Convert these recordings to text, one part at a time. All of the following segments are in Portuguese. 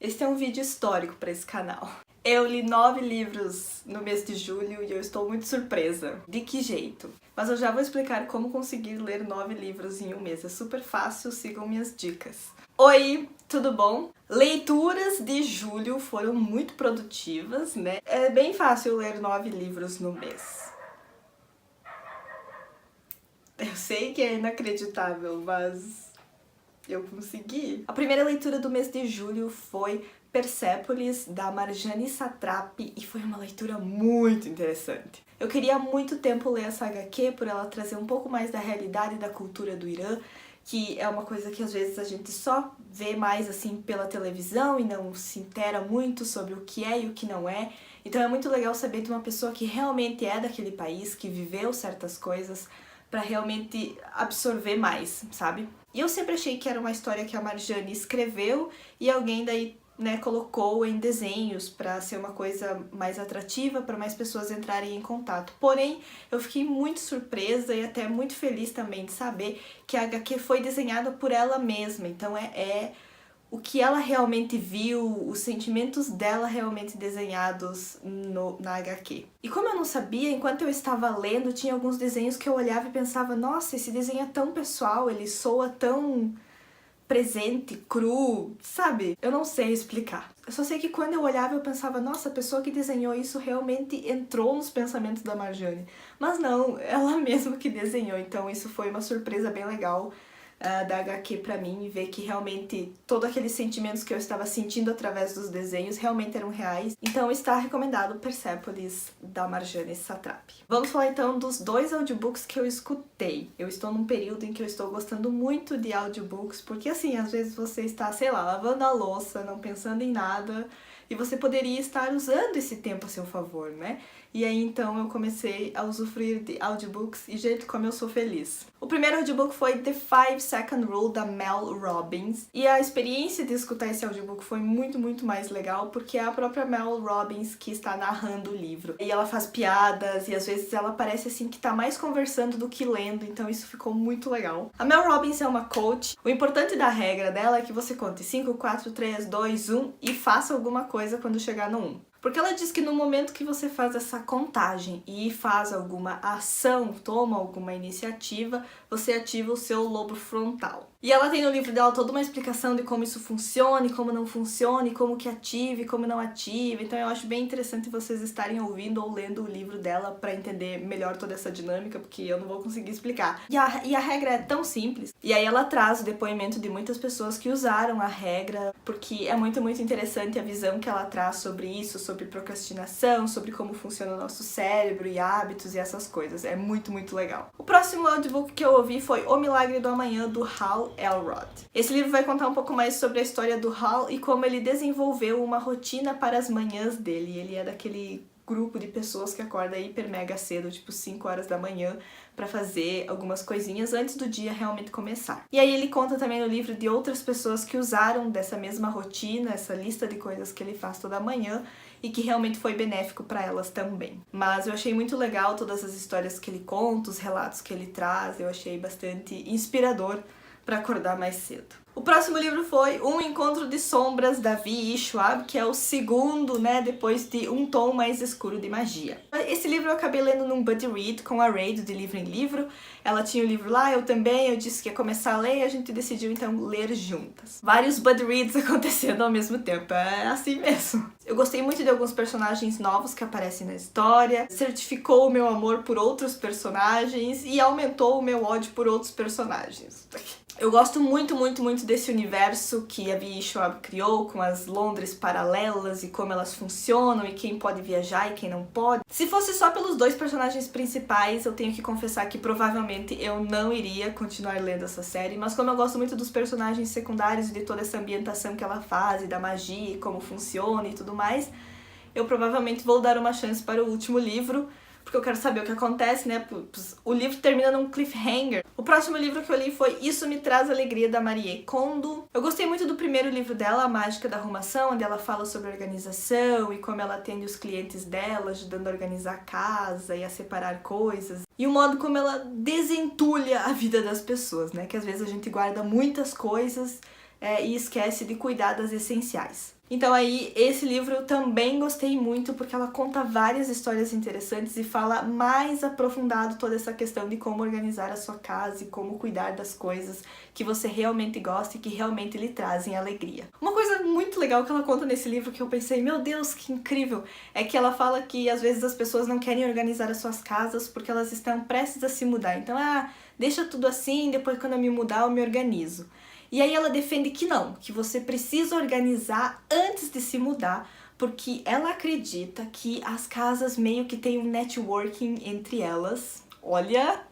Este é um vídeo histórico para esse canal. Eu li 9 livros no mês de julho e eu estou muito surpresa. De que jeito? Mas eu já vou explicar como conseguir ler 9 livros em um mês. É super fácil, sigam minhas dicas. Oi, tudo bom? Leituras de julho foram muito produtivas, né? É bem fácil ler 9 livros no mês. Eu sei que é inacreditável, mas eu consegui. A primeira leitura do mês de julho foi Persépolis, da Marjane Satrapi, e foi uma leitura muito interessante. Eu queria há muito tempo ler essa HQ por ela trazer um pouco mais da realidade e da cultura do Irã, que é uma coisa que às vezes a gente só vê mais assim pela televisão e não se intera muito sobre o que é e o que não é. Então é muito legal saber de uma pessoa que realmente é daquele país, que viveu certas coisas, para realmente absorver mais, sabe? E eu sempre achei que era uma história que a Marjane escreveu e alguém daí, né, colocou em desenhos para ser uma coisa mais atrativa, para mais pessoas entrarem em contato. Porém, eu fiquei muito surpresa e até muito feliz também de saber que a HQ foi desenhada por ela mesma. Então é o que ela realmente viu, os sentimentos dela realmente desenhados na HQ. E como eu não sabia, enquanto eu estava lendo, tinha alguns desenhos que eu olhava e pensava, nossa, esse desenho é tão pessoal, ele soa tão presente, cru, sabe? Eu não sei explicar. Eu só sei que quando eu olhava eu pensava, nossa, a pessoa que desenhou isso realmente entrou nos pensamentos da Marjane. Mas não, ela mesma que desenhou, então isso foi uma surpresa bem legal da HQ pra mim, e ver que realmente todos aqueles sentimentos que eu estava sentindo através dos desenhos realmente eram reais. Então está recomendado Persépolis, da Marjane Satrapi. Vamos falar então dos 2 audiobooks que eu escutei. Eu estou num período em que eu estou gostando muito de audiobooks, porque assim, às vezes você está, sei lá, lavando a louça, não pensando em nada, e você poderia estar usando esse tempo a seu favor, né? E aí então eu comecei a usufruir de audiobooks e gente, como eu sou feliz. O primeiro audiobook foi The 5-Second Rule, da Mel Robbins. E a experiência de escutar esse audiobook foi muito mais legal, porque é a própria Mel Robbins que está narrando o livro. E ela faz piadas e às vezes ela parece assim que tá mais conversando do que lendo, então isso ficou muito legal. A Mel Robbins é uma coach. O importante da regra dela é que você conte 5, 4, 3, 2, 1 e faça alguma coisa quando chegar no 1. Porque ela diz que no momento que você faz essa contagem e faz alguma ação, toma alguma iniciativa, você ativa o seu lobo frontal. E ela tem no livro dela toda uma explicação de como isso funciona, e como não funciona, e como que ativa e como não ativa. Então eu acho bem interessante vocês estarem ouvindo ou lendo o livro dela para entender melhor toda essa dinâmica, porque eu não vou conseguir explicar. E a regra é tão simples. E aí ela traz o depoimento de muitas pessoas que usaram a regra, porque é muito interessante a visão que ela traz sobre isso, sobre procrastinação, sobre como funciona o nosso cérebro e hábitos e essas coisas. É muito legal. O próximo audiobook que eu ouvi foi O Milagre do Amanhã, do Hal Elrod. Esse livro vai contar um pouco mais sobre a história do Hal e como ele desenvolveu uma rotina para as manhãs dele. Ele é daquele grupo de pessoas que acorda hiper mega cedo, tipo 5 horas da manhã, pra fazer algumas coisinhas antes do dia realmente começar. E aí ele conta também no livro de outras pessoas que usaram dessa mesma rotina, essa lista de coisas que ele faz toda manhã, e que realmente foi benéfico para elas também. Mas eu achei muito legal todas as histórias que ele conta, os relatos que ele traz, eu achei bastante inspirador para acordar mais cedo. O próximo livro foi Um Encontro de Sombras, da V.E. Schwab, que é o segundo, né, depois de Um Tom Mais Escuro de Magia. Esse livro eu acabei lendo num buddy read com a Ray, do De Livro em Livro. Ela tinha o livro lá, eu também, eu disse que ia começar a ler e a gente decidiu então ler juntas. Vários buddy reads acontecendo ao mesmo tempo, é assim mesmo. Eu gostei muito de alguns personagens novos que aparecem na história, certificou o meu amor por outros personagens e aumentou o meu ódio por outros personagens. Eu gosto muito desse universo que a V.E. Schwab criou, com as Londres paralelas e como elas funcionam e quem pode viajar e quem não pode. Se fosse só pelos 2 personagens principais, eu tenho que confessar que provavelmente eu não iria continuar lendo essa série, mas como eu gosto muito dos personagens secundários e de toda essa ambientação que ela faz, e da magia e como funciona e tudo mais, eu provavelmente vou dar uma chance para o último livro, porque eu quero saber o que acontece, né? O livro termina num cliffhanger. O próximo livro que eu li foi Isso Me Traz Alegria, da Marie Kondo. Eu gostei muito do primeiro livro dela, A Mágica da Arrumação, onde ela fala sobre organização e como ela atende os clientes dela, ajudando a organizar a casa e a separar coisas. E o modo como ela desentulha a vida das pessoas, né? Que às vezes a gente guarda muitas coisas e esquece de cuidar das essenciais. Então aí, esse livro eu também gostei muito, porque ela conta várias histórias interessantes e fala mais aprofundado toda essa questão de como organizar a sua casa e como cuidar das coisas que você realmente gosta e que realmente lhe trazem alegria. Uma coisa muito legal que ela conta nesse livro que eu pensei, meu Deus, que incrível, é que ela fala que às vezes as pessoas não querem organizar as suas casas porque elas estão prestes a se mudar. Então, deixa tudo assim, depois quando eu me mudar eu me organizo. E aí ela defende que não, que você precisa organizar antes de se mudar, porque ela acredita que as casas meio que têm um networking entre elas. Olha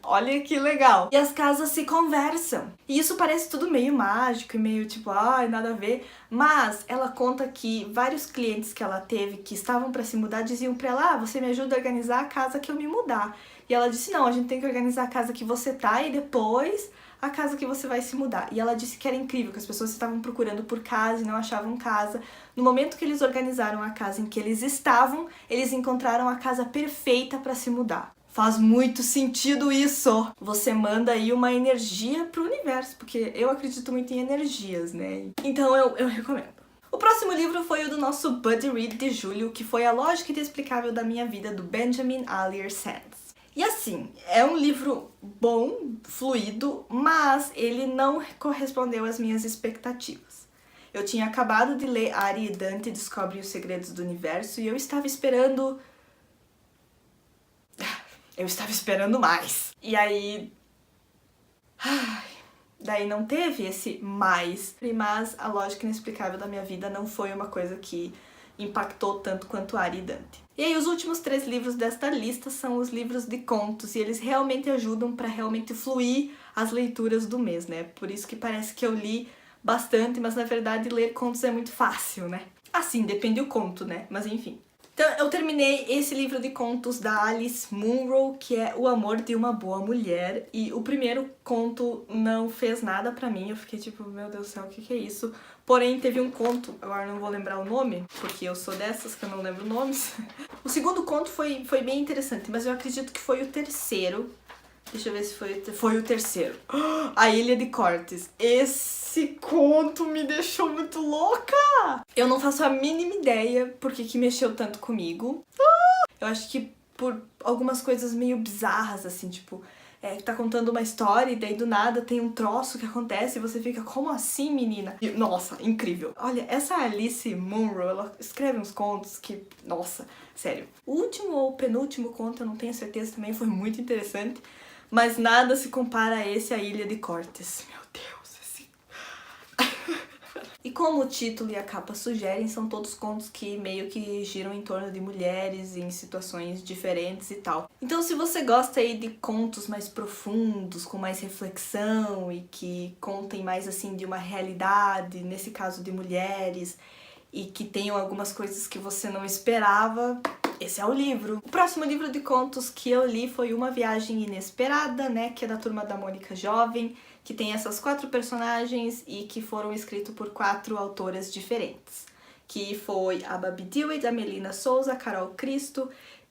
que legal! E as casas se conversam. E isso parece tudo meio mágico e meio tipo, nada a ver. Mas ela conta que vários clientes que ela teve que estavam para se mudar diziam para ela, você me ajuda a organizar a casa que eu me mudar. E ela disse, não, a gente tem que organizar a casa que você tá e depois a casa que você vai se mudar. E ela disse que era incrível, que as pessoas estavam procurando por casa e não achavam casa. No momento que eles organizaram a casa em que eles estavam, eles encontraram a casa perfeita para se mudar. Faz muito sentido isso! Você manda aí uma energia pro universo, porque eu acredito muito em energias, né? Então eu recomendo. O próximo livro foi o do nosso Buddy Read de julho, que foi A Lógica Inexplicável da Minha Vida, do Benjamin Alire Sands. E assim, é um livro bom, fluido, mas ele não correspondeu às minhas expectativas. Eu tinha acabado de ler Ari e Dante Descobrem os Segredos do Universo e eu estava esperando mais. E aí... daí não teve esse mais. Mas A Lógica Inexplicável da Minha Vida não foi uma coisa que impactou tanto quanto Ari e Dante. E aí os últimos 3 livros desta lista são os livros de contos, e eles realmente ajudam para realmente fluir as leituras do mês, né? Por isso que parece que eu li bastante, mas na verdade ler contos é muito fácil, né? Assim, depende do conto, né? Mas enfim. Então eu terminei esse livro de contos da Alice Munro, que é O Amor de uma Boa Mulher, e o primeiro conto não fez nada pra mim, eu fiquei tipo, meu Deus do céu, o que é isso? Porém, teve um conto, agora não vou lembrar o nome, porque eu sou dessas que eu não lembro nomes. O segundo conto foi bem interessante, mas eu acredito que foi o terceiro. Deixa eu ver se foi o terceiro. A Ilha de Cortes. Esse conto me deixou muito louca! Eu não faço a mínima ideia por que mexeu tanto comigo. Eu acho que por algumas coisas meio bizarras, assim, tipo... tá contando uma história e daí do nada tem um troço que acontece e você fica, como assim, menina? E, nossa, incrível. Olha, essa Alice Munro, ela escreve uns contos que, nossa, sério. O último ou penúltimo conto, eu não tenho certeza também, foi muito interessante, mas nada se compara a esse, A Ilha de Cortes. Meu Deus, esse... E como o título e a capa sugerem, são todos contos que meio que giram em torno de mulheres em situações diferentes e tal. Então se você gosta aí de contos mais profundos, com mais reflexão e que contem mais assim de uma realidade, nesse caso de mulheres, e que tenham algumas coisas que você não esperava, esse é o livro. O próximo livro de contos que eu li foi Uma Viagem Inesperada, né, que é da Turma da Mônica Jovem, que tem essas 4 personagens e que foram escritos por 4 autoras diferentes, que foi a Babi Dewitt, a Melina Souza, a Carol Cristo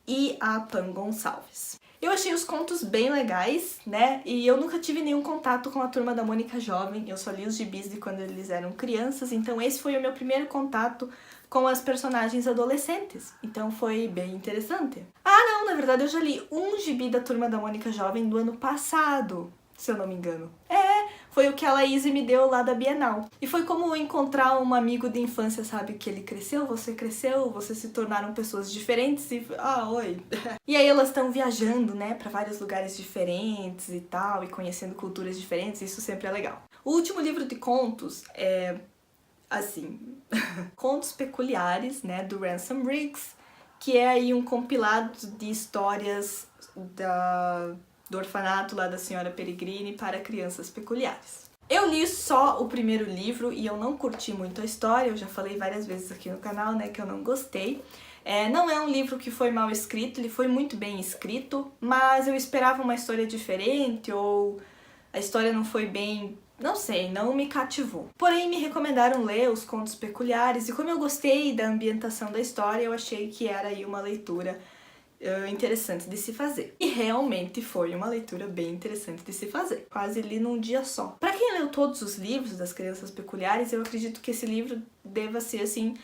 e a Pan Gonçalves. Eu achei os contos bem legais, né, e eu nunca tive nenhum contato com a Turma da Mônica Jovem, eu só li os gibis de quando eles eram crianças, então esse foi o meu primeiro contato com as personagens adolescentes, então foi bem interessante. Não, na verdade eu já li um gibi da Turma da Mônica Jovem do ano passado, se eu não me engano. Foi o que a Laís me deu lá da Bienal. E foi como encontrar um amigo de infância, sabe? Que ele cresceu, vocês se tornaram pessoas diferentes e... oi! E aí elas estão viajando, né? Pra vários lugares diferentes e tal, e conhecendo culturas diferentes, isso sempre é legal. O último livro de contos é... assim... Contos Peculiares, né? Do Ransom Riggs, que é aí um compilado de histórias do orfanato lá da Senhora Peregrine para crianças peculiares. Eu li só o primeiro livro e eu não curti muito a história, eu já falei várias vezes aqui no canal, né, que eu não gostei. Não é um livro que foi mal escrito, ele foi muito bem escrito, mas eu esperava uma história diferente ou a história não foi bem... não sei, não me cativou. Porém, me recomendaram ler Os Contos Peculiares e como eu gostei da ambientação da história, eu achei que era aí uma leitura interessante de se fazer. E realmente foi uma leitura bem interessante de se fazer. Quase li num dia só. Pra quem leu todos os livros das Crianças Peculiares, eu acredito que esse livro deva ser, assim,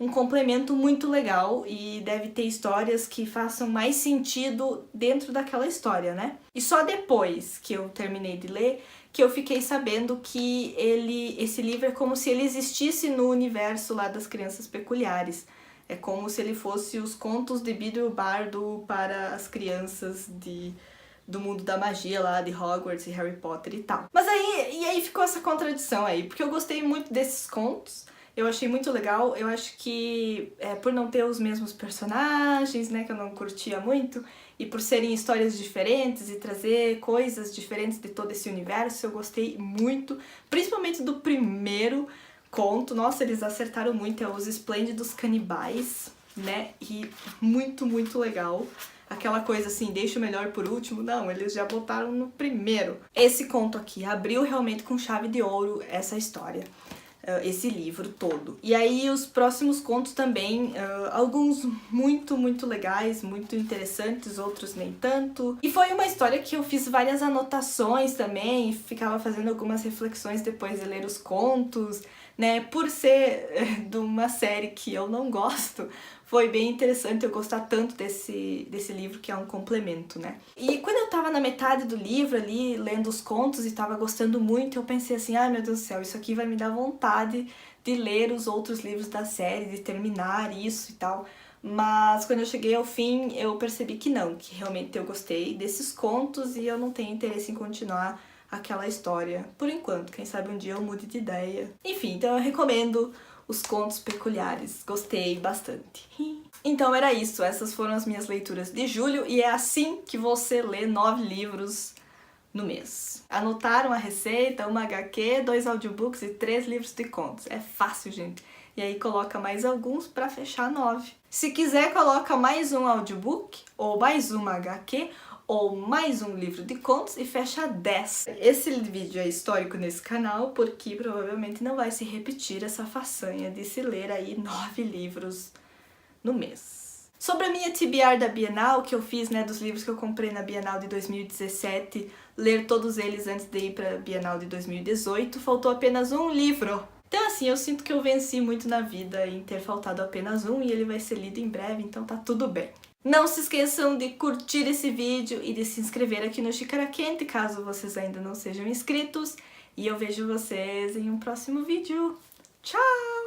um complemento muito legal e deve ter histórias que façam mais sentido dentro daquela história, né? E só depois que eu terminei de ler que eu fiquei sabendo que esse livro é como se ele existisse no universo lá das Crianças Peculiares. É como se ele fosse os contos de Beedle o Bardo para as crianças do mundo da magia lá, de Hogwarts e Harry Potter e tal. Mas aí ficou essa contradição aí, porque eu gostei muito desses contos, eu achei muito legal, eu acho que por não ter os mesmos personagens, né, que eu não curtia muito, e por serem histórias diferentes e trazer coisas diferentes de todo esse universo, eu gostei muito, principalmente do primeiro conto. Nossa, eles acertaram muito, é os Esplêndidos Canibais, né, e muito, muito legal. Aquela coisa assim, deixa o melhor por último, não, eles já botaram no primeiro. Esse conto aqui abriu realmente com chave de ouro essa história, esse livro todo. E aí os próximos contos também, alguns muito, muito legais, muito interessantes, outros nem tanto. E foi uma história que eu fiz várias anotações também, ficava fazendo algumas reflexões depois de ler os contos, né, por ser de uma série que eu não gosto, foi bem interessante eu gostar tanto desse livro, que é um complemento, né. E quando eu tava na metade do livro ali, lendo os contos e tava gostando muito, eu pensei assim, ai meu Deus do céu, isso aqui vai me dar vontade de ler os outros livros da série, de terminar isso e tal. Mas quando eu cheguei ao fim, eu percebi que não, que realmente eu gostei desses contos e eu não tenho interesse em continuar aquela história por enquanto. Quem sabe um dia eu mude de ideia. Enfim, então eu recomendo Os Contos Peculiares. Gostei bastante. Então era isso, essas foram as minhas leituras de julho e é assim que você lê 9 livros no mês. Anotaram a receita, uma HQ, 2 audiobooks e 3 livros de contos. É fácil, gente. E aí coloca mais alguns para fechar 9. Se quiser, coloca mais um audiobook, ou mais uma HQ, ou mais um livro de contos e fecha 10. Esse vídeo é histórico nesse canal porque provavelmente não vai se repetir essa façanha de se ler aí 9 livros no mês. Sobre a minha TBR da Bienal, que eu fiz, né, dos livros que eu comprei na Bienal de 2017, ler todos eles antes de ir para a Bienal de 2018, faltou apenas um livro. Então assim, eu sinto que eu venci muito na vida em ter faltado apenas um e ele vai ser lido em breve, então tá tudo bem. Não se esqueçam de curtir esse vídeo e de se inscrever aqui no Xícara Quente, caso vocês ainda não sejam inscritos. E eu vejo vocês em um próximo vídeo. Tchau!